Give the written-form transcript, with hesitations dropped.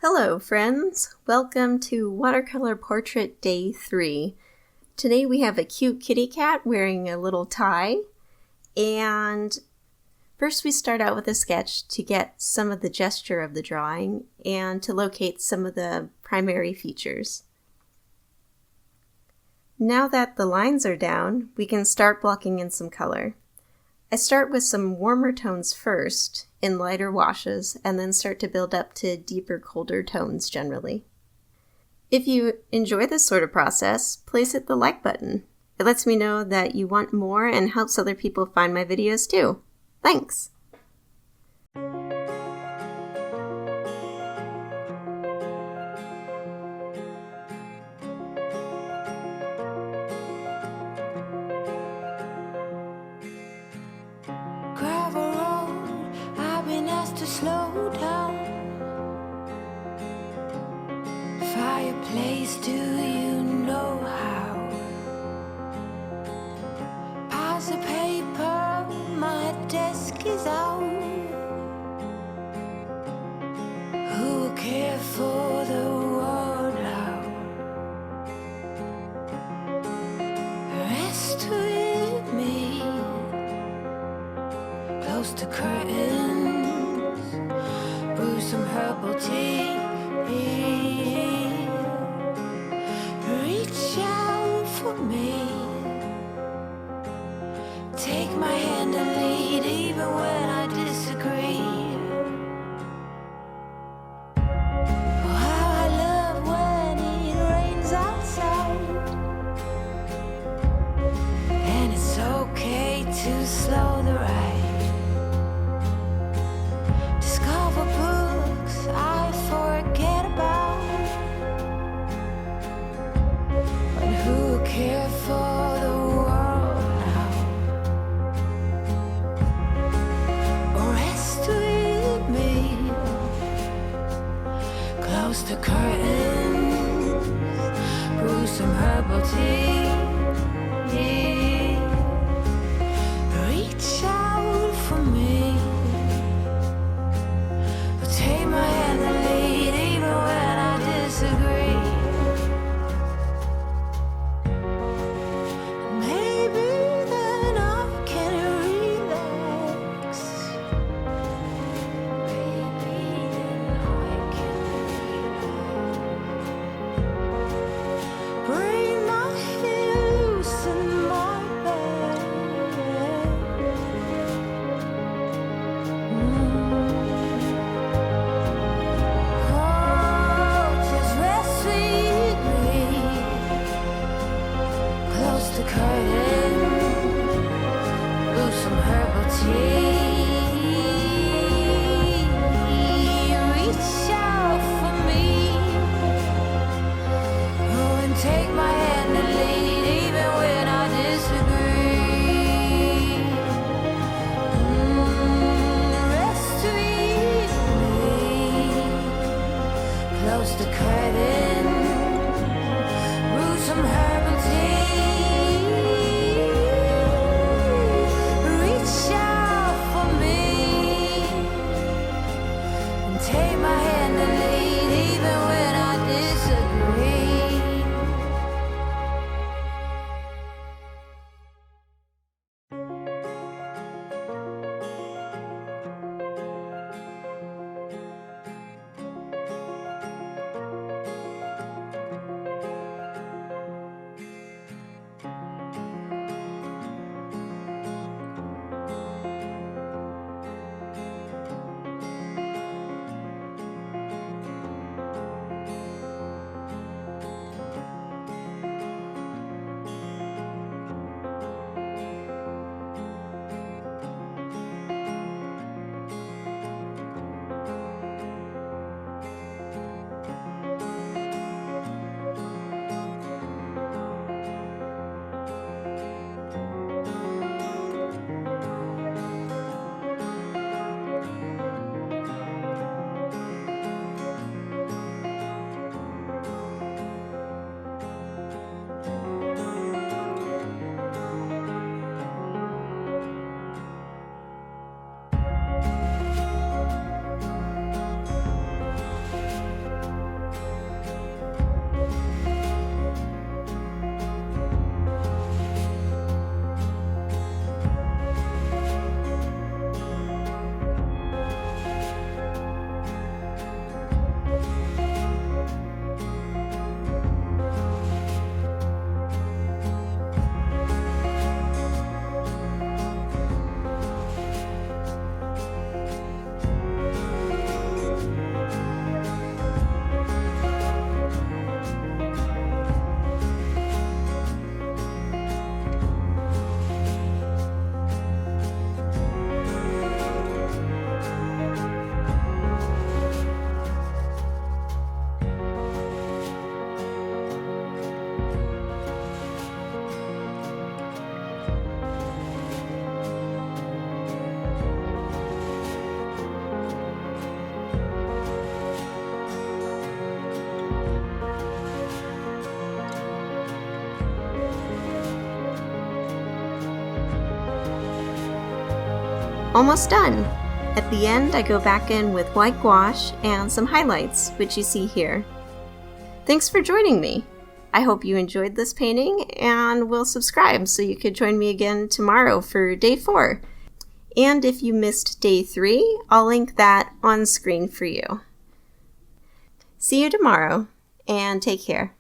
Hello friends! Welcome to Watercolor Portrait Day 3. Today we have a cute kitty cat wearing a little tie, and first we start out with a sketch to get some of the gesture of the drawing and to locate some of the primary features. Now that the lines are down, we can start blocking in some color. I start with some warmer tones first in lighter washes and then start to build up to deeper, colder tones generally. If you enjoy this sort of process, please hit the like button. It lets me know that you want more and helps other people find my videos too. Thanks! Slow down. Fireplace, do you know how? Piles of paper, my desk is out. Who will care for the world now? Rest with me, close to curtains. Brew some herbal tea. Reach out for me. Take my hand and lead even when I disagree. Oh, how I love when it rains outside. And it's okay to slow the ride. Books I forget about, but who care for the world now? Rest with me, close the curtains, brew some herbal tea. Reach out for me. Take my hand and lead even when I disagree. Maybe then I can relax. Maybe then I can relax. Bring my hair loose in my bed. The curtain, brew some herbal tea. Reach out for me. Oh, and take my hand and lead even when I disagree. Rest with me. Close the curtain, brew some herbal tea. Take my hand and lead even when I disagree. Almost done! At the end, I go back in with white gouache and some highlights, which you see here. Thanks for joining me! I hope you enjoyed this painting and will subscribe so you could join me again tomorrow for day 4. And if you missed day 3, I'll link that on screen for you. See you tomorrow, and take care.